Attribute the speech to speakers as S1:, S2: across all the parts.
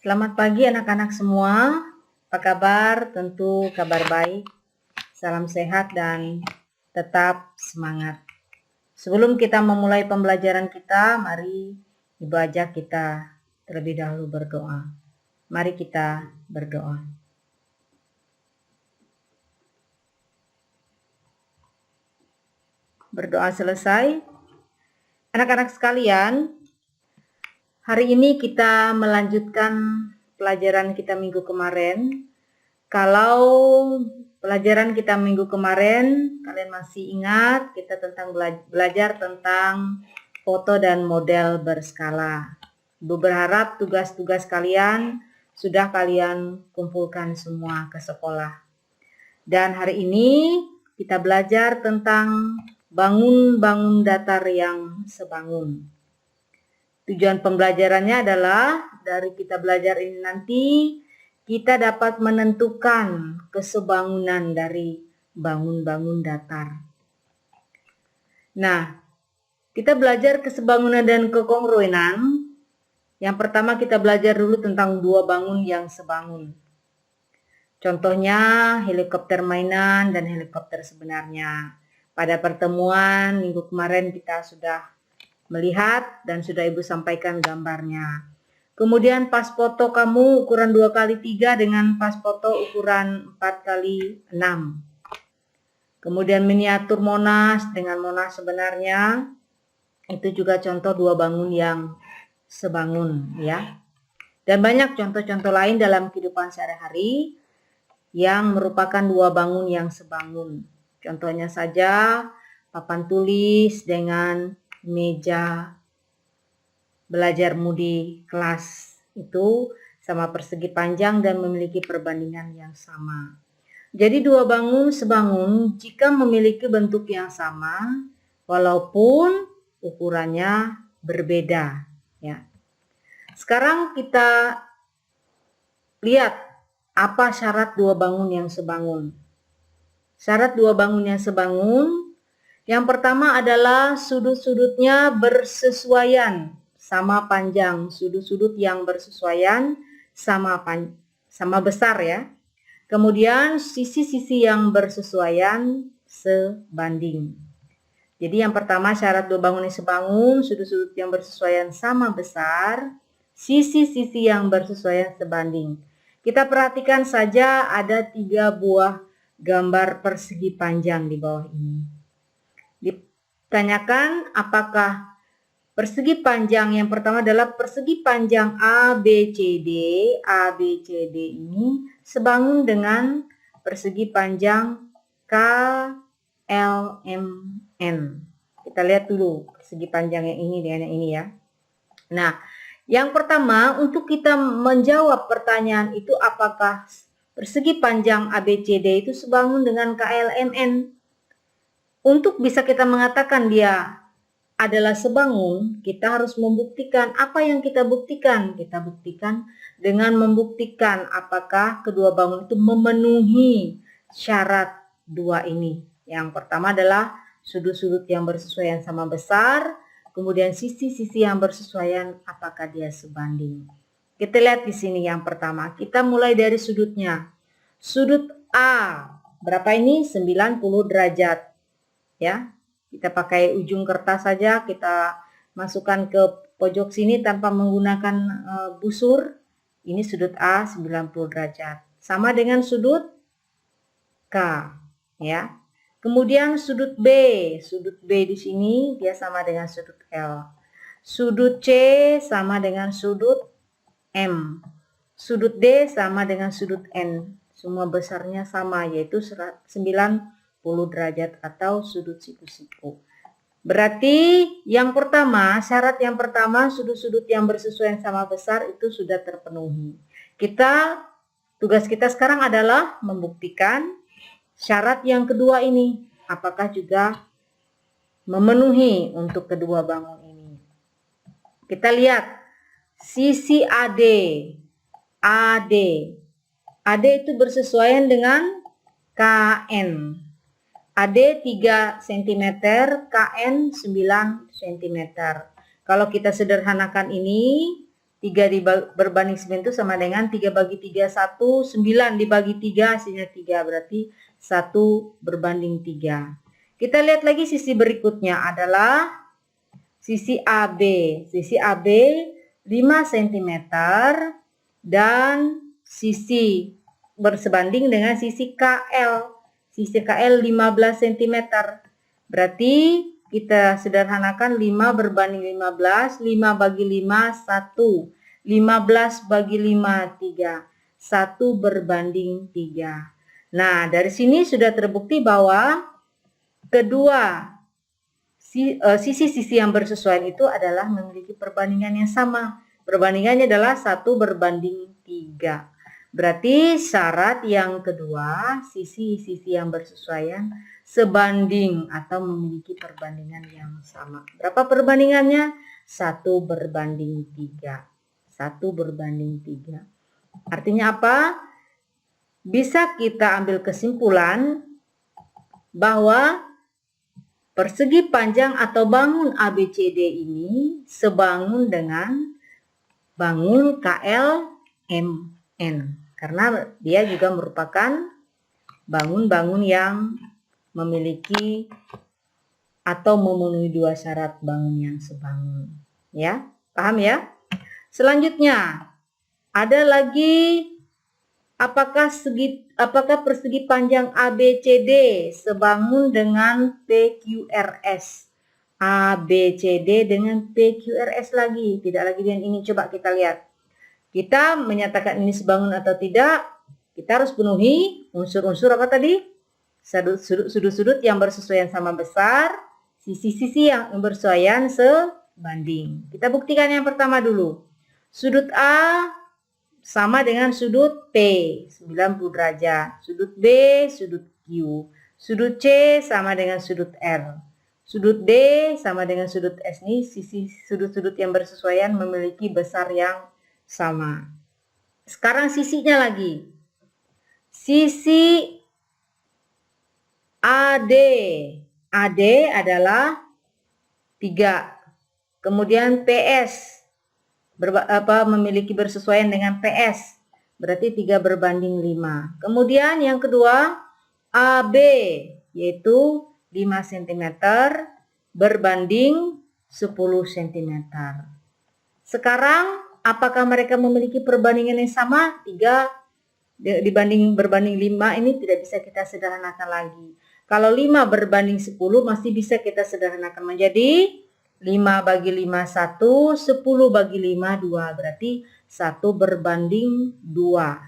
S1: Selamat pagi anak-anak semua. Apa kabar? Tentu kabar baik. Salam sehat dan tetap semangat. Sebelum kita memulai pembelajaran kita, mari Ibu ajak kita terlebih dahulu berdoa. Mari kita berdoa. Berdoa selesai. Anak-anak sekalian, hari ini kita melanjutkan pelajaran kita minggu kemarin. Kalau pelajaran kita minggu kemarin, kalian masih ingat kita tentang belajar tentang foto dan model berskala. Ibu berharap tugas-tugas kalian sudah kalian kumpulkan semua ke sekolah. Dan hari ini kita belajar tentang bangun-bangun datar yang sebangun. Tujuan pembelajarannya adalah dari kita belajar ini nanti kita dapat menentukan kesebangunan dari bangun-bangun datar. Nah, kita belajar kesebangunan dan kekongruenan. Yang pertama kita belajar dulu tentang dua bangun yang sebangun. Contohnya helikopter mainan dan helikopter sebenarnya. Pada pertemuan minggu kemarin kita sudah melihat dan sudah Ibu sampaikan gambarnya. Kemudian pas foto kamu ukuran 2x3 dengan pas foto ukuran 4x6. Kemudian miniatur Monas dengan Monas sebenarnya. Itu juga contoh dua bangun yang sebangun ya. Dan banyak contoh-contoh lain dalam kehidupan sehari-hari yang merupakan dua bangun yang sebangun. Contohnya saja papan tulis dengan meja belajarmu di kelas itu sama persegi panjang dan memiliki perbandingan yang sama. Jadi dua bangun sebangun jika memiliki bentuk yang sama walaupun ukurannya berbeda ya. Sekarang kita lihat apa syarat dua bangun yang sebangun. Syarat dua bangun yang sebangun yang pertama adalah sudut-sudutnya bersesuaian sama panjang, sudut-sudut yang bersesuaian sama besar ya. Kemudian sisi-sisi yang bersesuaian sebanding. Jadi yang pertama syarat dua bangun yang sebangun, sudut-sudut yang bersesuaian sama besar, sisi-sisi yang bersesuaian sebanding. Kita perhatikan saja ada 3 buah gambar persegi panjang di bawah ini. Ditanyakan apakah persegi panjang yang pertama adalah persegi panjang ABCD. ABCD ini sebangun dengan persegi panjang KLMN. Kita lihat dulu persegi panjang yang ini dengan yang ini ya. Nah, yang pertama untuk kita menjawab pertanyaan itu apakah persegi panjang ABCD itu sebangun dengan KLMN. Untuk bisa kita mengatakan dia adalah sebangun, kita harus membuktikan apa yang kita buktikan. Kita buktikan dengan membuktikan apakah kedua bangun itu memenuhi syarat dua ini. Yang pertama adalah sudut-sudut yang bersesuaian sama besar, kemudian sisi-sisi yang bersesuaian apakah dia sebanding. Kita lihat di sini yang pertama, kita mulai dari sudutnya. Sudut A, berapa ini? 90 derajat. Ya. Kita pakai ujung kertas saja, kita masukkan ke pojok sini tanpa menggunakan busur. Ini sudut A 90 derajat. Sama dengan sudut K, ya. Kemudian sudut B di sini dia sama dengan sudut L. Sudut C sama dengan sudut M. Sudut D sama dengan sudut N. Semua besarnya sama yaitu 90 derajat atau sudut siku-siku. Berarti yang pertama, syarat yang pertama sudut-sudut yang bersesuaian sama besar itu sudah terpenuhi. Tugas kita sekarang adalah membuktikan syarat yang kedua ini apakah juga memenuhi untuk kedua bangun ini. Kita lihat sisi AD itu bersesuaian dengan KN. AD 3 cm, KN 9 cm. Kalau kita sederhanakan ini, 3 berbanding 9 itu sama dengan 3 bagi 3, 1, 9 dibagi 3 hasilnya 3, berarti 1 berbanding 3. Kita lihat lagi sisi berikutnya adalah sisi AB. Sisi AB 5 cm dan sisi bersebanding dengan sisi KL. Sisi KL 15 cm. Berarti kita sederhanakan 5 berbanding 15, 5 bagi 5, 1. 15 bagi 5, 3. 1 berbanding 3. Nah, dari sini sudah terbukti bahwa kedua sisi-sisi yang bersesuaian itu adalah memiliki perbandingan yang sama. Perbandingannya adalah 1 berbanding 3. Berarti syarat yang kedua, sisi-sisi yang bersesuaian sebanding atau memiliki perbandingan yang sama. Berapa perbandingannya? 1 berbanding 3. 1 berbanding 3. Artinya apa? Bisa kita ambil kesimpulan bahwa persegi panjang atau bangun ABCD ini sebangun dengan bangun KLMN. Karena dia juga merupakan bangun-bangun yang memiliki atau memenuhi dua syarat bangun yang sebangun. Ya, paham ya? Selanjutnya, ada lagi apakah persegi panjang ABCD sebangun dengan PQRS? ABCD dengan PQRS lagi, tidak lagi dengan ini. Coba kita lihat. Kita menyatakan ini sebangun atau tidak, kita harus penuhi unsur-unsur apa tadi? Sudut-sudut yang bersesuaian sama besar, sisi-sisi yang bersesuaian sebanding. Kita buktikan yang pertama dulu. Sudut A sama dengan sudut P, 90 derajat. Sudut B, sudut Q. Sudut C sama dengan sudut R. Sudut D sama dengan sudut S. Ini sisi sudut-sudut yang bersesuaian memiliki besar yang sama. Sekarang sisinya lagi. Sisi AD. AD adalah 3. Kemudian PS memiliki bersesuaian dengan PS. Berarti 3 berbanding 5. Kemudian yang kedua AB yaitu 5 cm berbanding 10 cm. Sekarang apakah mereka memiliki perbandingan yang sama? 3 berbanding 5 ini tidak bisa kita sederhanakan lagi. Kalau 5 berbanding 10 masih bisa kita sederhanakan menjadi 5 bagi 5 1, 10 bagi 5 2. Berarti 1 berbanding 2.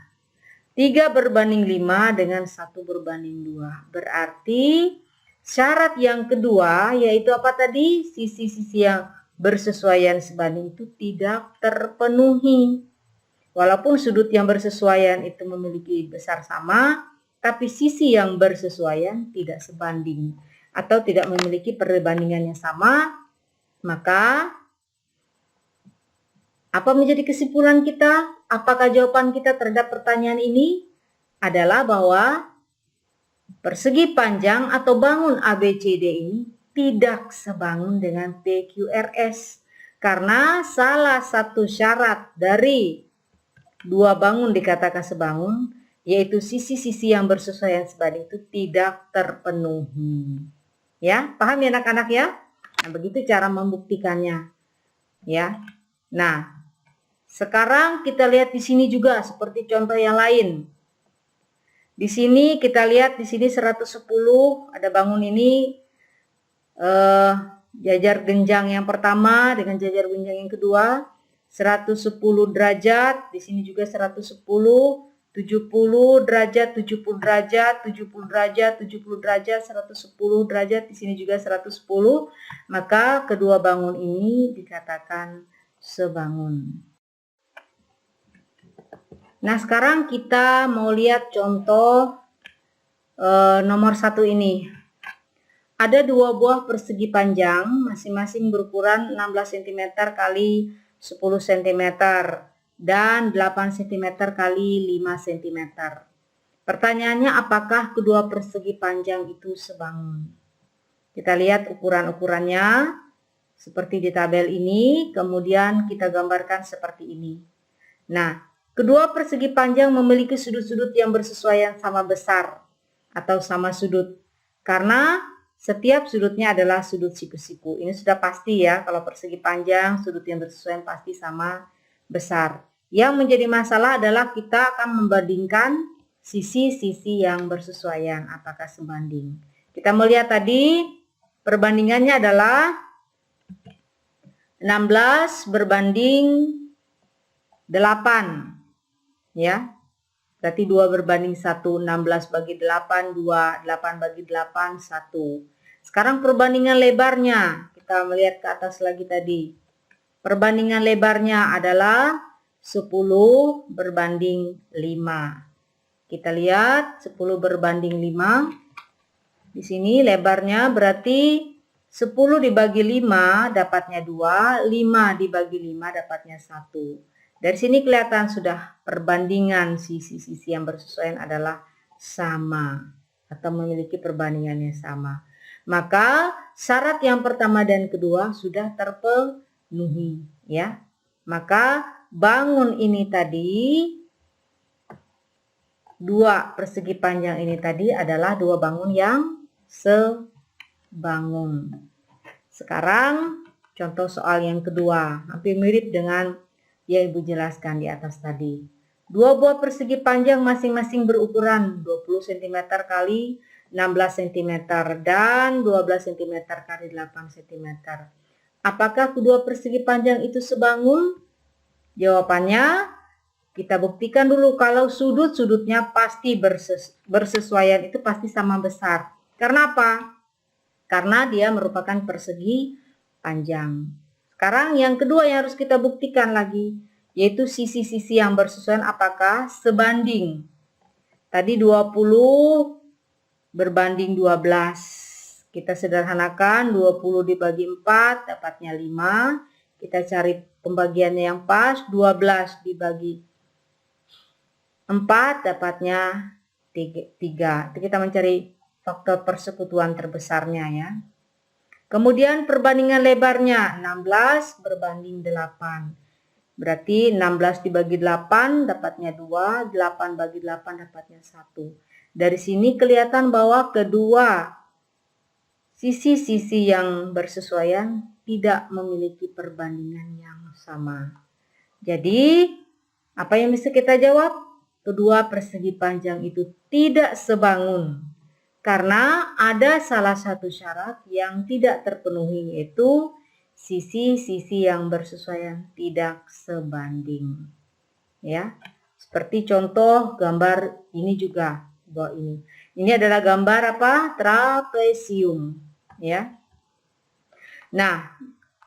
S1: 3 berbanding 5 dengan 1 berbanding 2. Berarti syarat yang kedua yaitu apa tadi? Sisi-sisi yang bersesuaian sebanding itu tidak terpenuhi. Walaupun sudut yang bersesuaian itu memiliki besar sama, tapi sisi yang bersesuaian tidak sebanding atau tidak memiliki perbandingan yang sama, maka apa menjadi kesimpulan kita? Apakah jawaban kita terhadap pertanyaan ini adalah bahwa persegi panjang atau bangun ABCD ini tidak sebangun dengan PQRS karena salah satu syarat dari dua bangun dikatakan sebangun yaitu sisi-sisi yang bersesuaian sebanding itu tidak terpenuhi. Ya, paham ya anak-anak ya? Nah, begitu cara membuktikannya. Ya. Nah, sekarang kita lihat di sini juga seperti contoh yang lain. Di sini kita lihat di sini 110 ada bangun ini jajar genjang yang pertama dengan jajar genjang yang kedua 110 derajat, di sini juga 110, 70 derajat, 70 derajat, 70 derajat, 70 derajat, 110 derajat, di sini juga 110. Maka kedua bangun ini dikatakan sebangun. Nah, sekarang kita mau lihat contoh nomor 1 ini. Ada dua buah persegi panjang, masing-masing berukuran 16 cm kali 10 cm dan 8 cm kali 5 cm. Pertanyaannya, apakah kedua persegi panjang itu sebangun? Kita lihat ukuran-ukurannya. seperti di tabel ini, kemudian kita gambarkan seperti ini. Nah, kedua persegi panjang memiliki sudut-sudut yang bersesuaian sama besar atau sama sudut. Karena setiap sudutnya adalah sudut siku-siku. Ini sudah pasti ya, kalau persegi panjang, sudut yang bersesuaian pasti sama besar. Yang menjadi masalah adalah kita akan membandingkan sisi-sisi yang bersesuaian, apakah sebanding. Kita melihat tadi perbandingannya adalah 16 berbanding 8. Ya. Berarti 2 berbanding 1, 16 bagi 8, 2, 8 bagi 8, 1. Sekarang perbandingan lebarnya, kita melihat ke atas lagi tadi. Perbandingan lebarnya adalah 10 berbanding 5. Kita lihat 10 berbanding 5. Di sini lebarnya berarti 10 dibagi 5 dapatnya 2, 5 dibagi 5 dapatnya 1. Dari sini kelihatan sudah perbandingan sisi-sisi yang bersesuaian adalah sama atau memiliki perbandingannya sama. Maka syarat yang pertama dan kedua sudah terpenuhi ya. Maka bangun ini tadi, dua persegi panjang ini tadi adalah dua bangun yang sebangun. Sekarang contoh soal yang kedua, hampir mirip dengan yang Ibu jelaskan di atas tadi. Dua buah persegi panjang masing-masing berukuran 20 cm kali 16 cm dan 12 cm kali 8 cm. Apakah kedua persegi panjang itu sebangun? Jawabannya kita buktikan dulu kalau sudut-sudutnya pasti bersesuaian, itu pasti sama besar. Karena apa? Karena dia merupakan persegi panjang. Sekarang yang kedua yang harus kita buktikan lagi, yaitu sisi-sisi yang bersesuaian apakah sebanding. Tadi 20 berbanding 12. Kita sederhanakan, 20 dibagi 4 dapatnya 5. Kita cari pembagiannya yang pas, 12 dibagi 4 dapatnya 3. Itu kita mencari faktor persekutuan terbesarnya ya. Kemudian perbandingan lebarnya 16 berbanding 8. Berarti 16 dibagi 8 dapatnya 2, 8 bagi 8 dapatnya 1. Dari sini kelihatan bahwa kedua sisi-sisi yang bersesuaian tidak memiliki perbandingan yang sama. Jadi, apa yang bisa kita jawab? Kedua persegi panjang itu tidak sebangun. Karena ada salah satu syarat yang tidak terpenuhi, yaitu sisi-sisi yang bersesuaian tidak sebanding. Ya, seperti contoh gambar ini juga, bahwa ini. Ini adalah gambar apa? Trapesium, ya. Nah,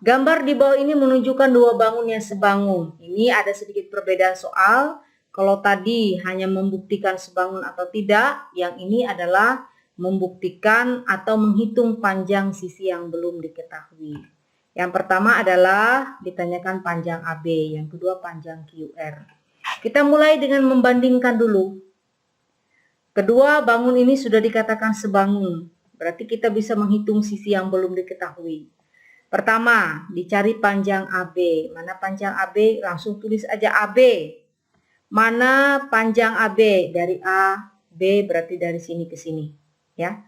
S1: gambar di bawah ini menunjukkan dua bangun yang sebangun. Ini ada sedikit perbedaan soal. Kalau tadi hanya membuktikan sebangun atau tidak, yang ini adalah membuktikan atau menghitung panjang sisi yang belum diketahui. Yang pertama adalah ditanyakan panjang AB, yang kedua panjang QR. Kita mulai dengan membandingkan dulu. Kedua bangun ini sudah dikatakan sebangun, berarti kita bisa menghitung sisi yang belum diketahui. Pertama, dicari panjang AB. Mana panjang AB? Langsung tulis aja AB. Mana panjang AB? Dari A, B berarti dari sini ke sini. Ya.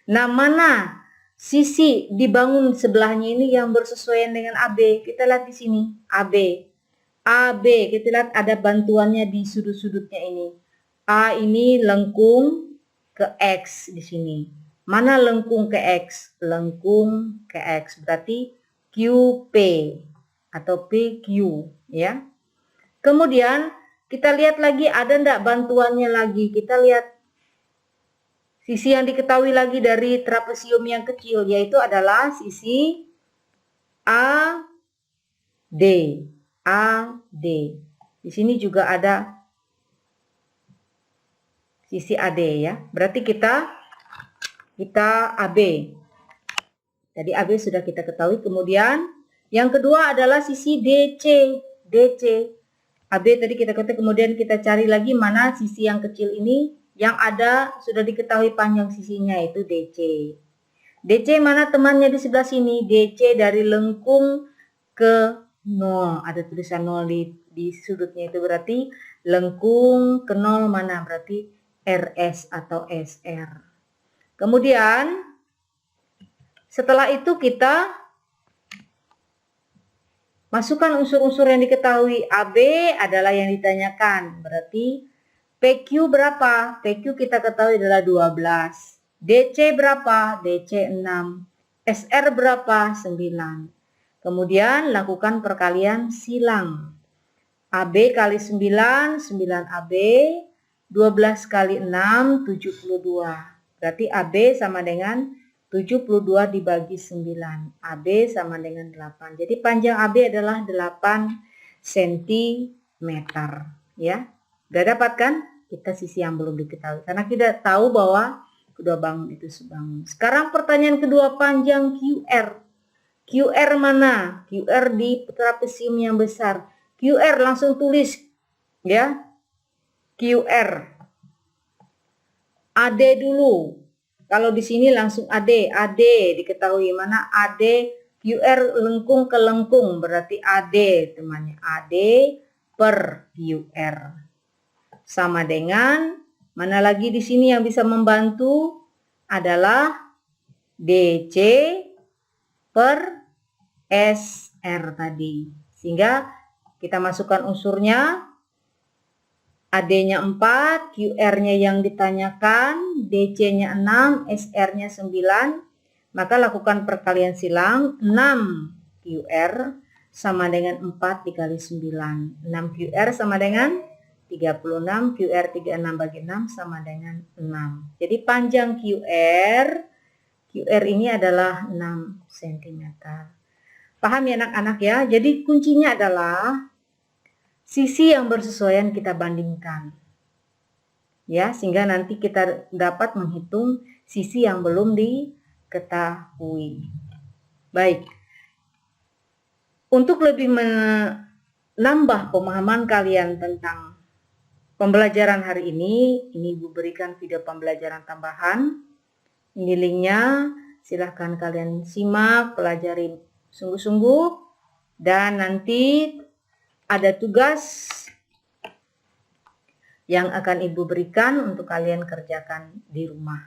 S1: Nah, mana sisi dibangun sebelahnya ini yang bersesuaian dengan AB? Kita lihat di sini, AB. AB, kita lihat ada bantuannya di sudut-sudutnya ini. A ini lengkung ke X di sini. Mana lengkung ke X? Lengkung ke X, berarti QP atau PQ, ya. Kemudian kita lihat lagi ada enggak bantuannya lagi. Kita lihat sisi yang diketahui lagi dari trapesium yang kecil, yaitu adalah sisi AD. AD. Di sini juga ada sisi AD ya. Berarti kita AB. Jadi AB sudah kita ketahui. Kemudian yang kedua adalah sisi DC. AB tadi kita ketahui, kemudian kita cari lagi mana sisi yang kecil ini yang ada sudah diketahui panjang sisinya, yaitu DC. DC mana temannya di sebelah sini? DC dari lengkung ke 0. Ada tulisan 0 di sudutnya, itu berarti lengkung ke 0 mana? Berarti RS atau SR. Kemudian setelah itu kita masukkan unsur-unsur yang diketahui. AB adalah yang ditanyakan. Berarti PQ berapa? PQ kita ketahui adalah 12. DC berapa? DC 6. SR berapa? 9. Kemudian lakukan perkalian silang. AB kali 9, 9AB. 12 kali 6, 72. Berarti AB sama dengan 72 dibagi 9. AB sama dengan 8. Jadi panjang AB adalah 8 cm. Ya. Udah dapat kan? Kita sisi yang belum diketahui. Karena kita tahu bahwa kedua bangun itu sebangun. Sekarang pertanyaan kedua, panjang QR. QR mana? QR di trapesium yang besar. QR langsung tulis. Ya. QR. AD dulu. Kalau di sini langsung AD, AD diketahui mana AD, QR lengkung ke lengkung, berarti AD temannya, AD per QR. Sama dengan, mana lagi di sini yang bisa membantu adalah DC per SR tadi. Sehingga kita masukkan unsurnya, AD-nya 4, QR-nya yang ditanyakan, DC-nya 6, SR-nya 9. Maka lakukan perkalian silang, 6 QR sama dengan 4 dikali 9. 6 QR sama dengan 36, QR 36 bagi 6 sama dengan 6. Jadi panjang QR ini adalah 6 cm. Paham ya anak-anak ya? Jadi kuncinya adalah sisi yang bersesuaian kita bandingkan. Ya, sehingga nanti kita dapat menghitung sisi yang belum diketahui. Baik. Untuk lebih menambah pemahaman kalian tentang pembelajaran hari ini Ibu berikan video pembelajaran tambahan. Ini linknya, silahkan kalian simak, pelajari sungguh-sungguh, dan nanti ada tugas yang akan Ibu berikan untuk kalian kerjakan di rumah.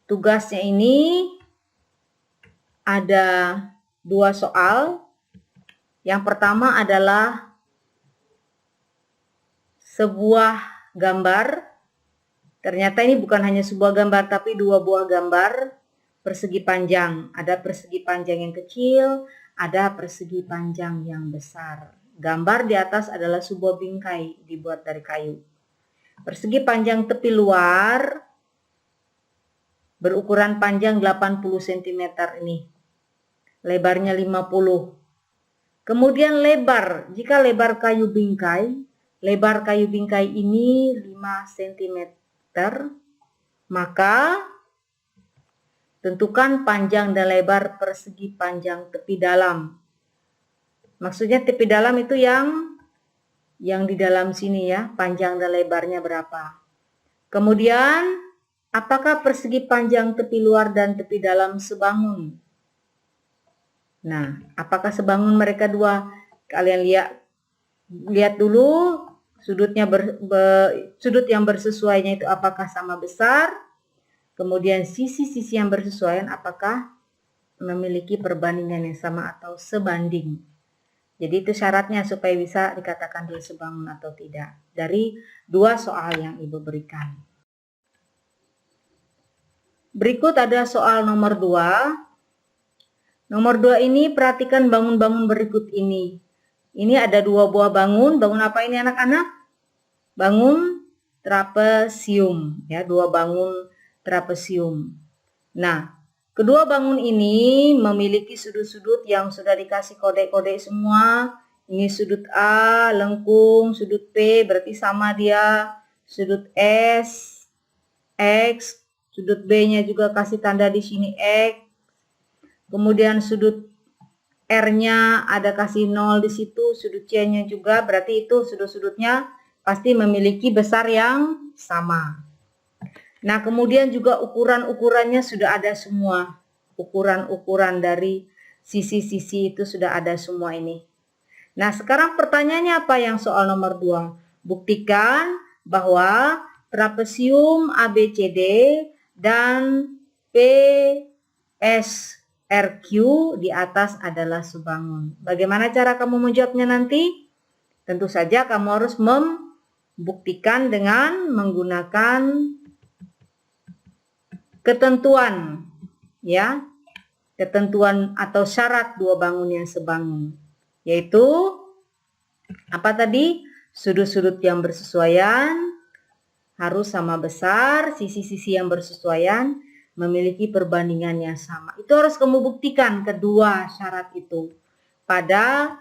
S1: Tugasnya ini ada 2 soal. Yang pertama adalah sebuah gambar. Ternyata ini bukan hanya sebuah gambar, tapi 2 buah gambar persegi panjang. Ada persegi panjang yang kecil, ada persegi panjang yang besar. Gambar di atas adalah sebuah bingkai dibuat dari kayu. Persegi panjang tepi luar berukuran panjang 80 cm ini. Lebarnya 50. Kemudian lebar, jika lebar kayu bingkai ini 5 cm, maka tentukan panjang dan lebar persegi panjang tepi dalam. Maksudnya tepi dalam itu yang di dalam sini ya, panjang dan lebarnya berapa. Kemudian, apakah persegi panjang tepi luar dan tepi dalam sebangun? Nah, apakah sebangun mereka dua? Kalian lihat dulu sudutnya sudut yang bersesuaiannya itu apakah sama besar? Kemudian sisi-sisi yang bersesuaian apakah memiliki perbandingan yang sama atau sebanding? Jadi itu syaratnya supaya bisa dikatakan dia sebangun atau tidak. Dari 2 soal yang Ibu berikan. Berikut ada soal nomor 2. Nomor 2 ini perhatikan bangun-bangun berikut ini. Ini ada 2 buah bangun. Bangun apa ini anak-anak? Bangun trapesium. Ya, 2 bangun trapesium. Nah, kedua bangun ini memiliki sudut-sudut yang sudah dikasih kode-kode semua. Ini sudut A, lengkung, sudut P berarti sama dia. Sudut S, X, sudut B-nya juga kasih tanda di sini X. Kemudian sudut R-nya ada kasih 0 di situ, sudut C-nya juga berarti itu sudut-sudutnya pasti memiliki besar yang sama. Nah, kemudian juga ukuran-ukurannya sudah ada semua. ukuran-ukuran dari sisi-sisi itu sudah ada semua ini. Nah, sekarang pertanyaannya apa yang soal nomor 2? Buktikan bahwa trapesium ABCD dan PSRQ di atas adalah sebangun. Bagaimana cara kamu menjawabnya nanti? Tentu saja kamu harus membuktikan dengan menggunakan ketentuan, ya, ketentuan atau syarat dua bangun yang sebangun, yaitu apa tadi? Sudut-sudut yang bersesuaian harus sama besar, sisi-sisi yang bersesuaian memiliki perbandingan yang sama. Itu harus kamu buktikan kedua syarat itu pada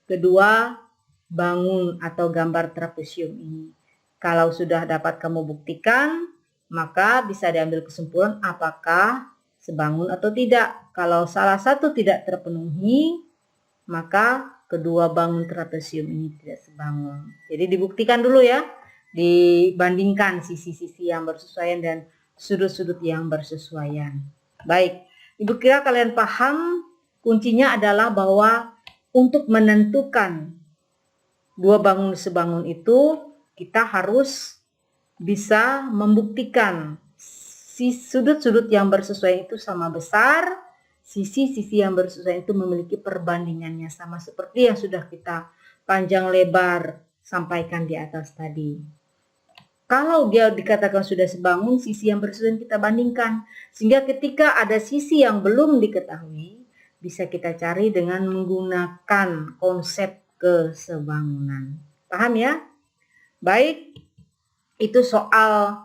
S1: kedua bangun atau gambar trapesium ini. Kalau sudah dapat kamu buktikan, maka bisa diambil kesimpulan apakah sebangun atau tidak. Kalau salah satu tidak terpenuhi, maka kedua bangun trapesium ini tidak sebangun. Jadi dibuktikan dulu ya, dibandingkan sisi-sisi yang bersesuaian dan sudut-sudut yang bersesuaian. Baik, Ibu kira kalian paham kuncinya adalah bahwa untuk menentukan dua bangun sebangun itu kita harus bisa membuktikan sudut-sudut yang bersesuaian itu sama besar, sisi-sisi yang bersesuaian itu memiliki perbandingannya sama seperti yang sudah kita panjang lebar sampaikan di atas tadi. Kalau dia dikatakan sudah sebangun, sisi yang bersesuaian kita bandingkan. Sehingga ketika ada sisi yang belum diketahui, bisa kita cari dengan menggunakan konsep kesebangunan. Paham ya? Baik, itu soal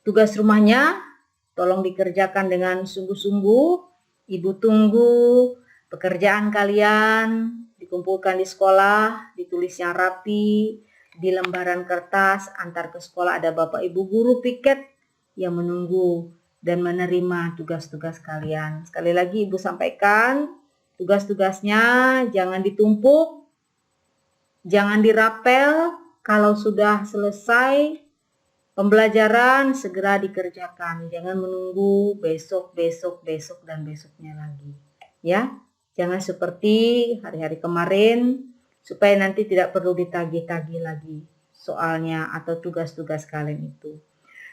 S1: tugas rumahnya. Tolong dikerjakan dengan sungguh-sungguh. Ibu tunggu pekerjaan kalian, dikumpulkan di sekolah, ditulis yang rapi, di lembaran kertas, antar ke sekolah ada Bapak Ibu guru piket yang menunggu dan menerima tugas-tugas kalian. Sekali lagi Ibu sampaikan, tugas-tugasnya jangan ditumpuk, jangan dirapel. Kalau sudah selesai pembelajaran segera dikerjakan, jangan menunggu besok, dan besoknya lagi. Ya, jangan seperti hari-hari kemarin, supaya nanti tidak perlu ditagih-tagih lagi soalnya atau tugas-tugas kalian itu.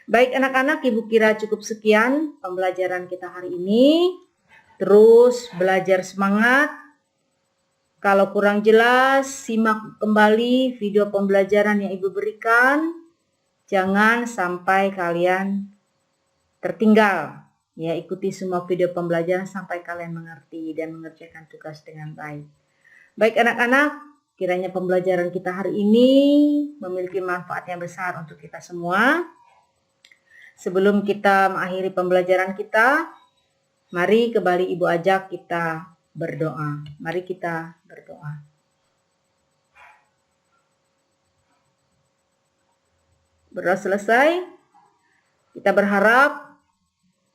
S1: Baik anak-anak, Ibu kira cukup sekian pembelajaran kita hari ini. Terus belajar semangat. Kalau kurang jelas, simak kembali video pembelajaran yang Ibu berikan. Jangan sampai kalian tertinggal. Ya, ikuti semua video pembelajaran sampai kalian mengerti dan mengerjakan tugas dengan baik. Baik anak-anak, kiranya pembelajaran kita hari ini memiliki manfaat yang besar untuk kita semua. Sebelum kita mengakhiri pembelajaran kita, mari kembali Ibu ajak kita berdoa. Mari kita berdoa. Berdoa selesai, kita berharap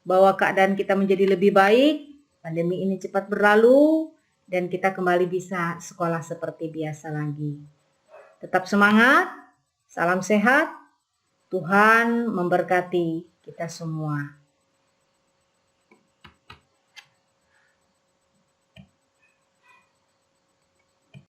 S1: bahwa keadaan kita menjadi lebih baik, pandemi ini cepat berlalu, dan kita kembali bisa sekolah seperti biasa lagi. Tetap semangat, salam sehat, Tuhan memberkati kita semua.